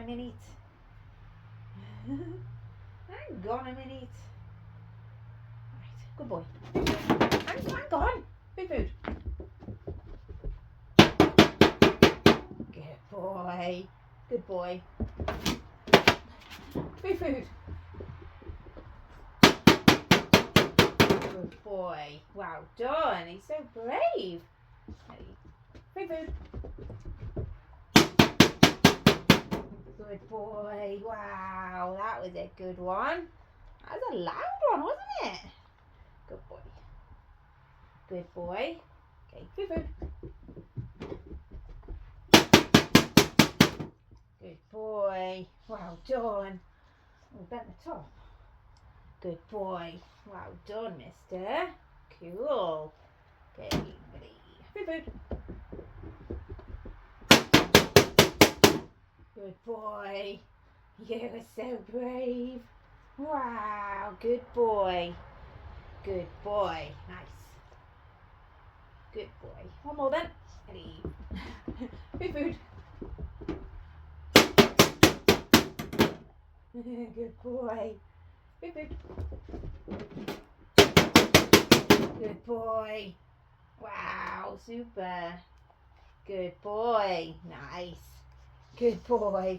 a minute. Hang on a minute. Right, good boy. Hang on. Food, food. Good boy. Good boy. Food, food. Good boy. Well done. He's so brave. Food, food. Good boy. Wow, that was a good one. That was a loud one, wasn't it? Good boy. Good boy. Okay, food, food. Good boy. Well done. Oh, bent the top. Good boy. Well done, mister. Cool. Okay, ready. Food, food. Good boy. You were so brave. Wow, good boy. Good boy. Nice. Good boy. One more then. Ready. Food, food. Good boy. Food, food. Good boy. Wow, super. Good boy. Nice. Good boy.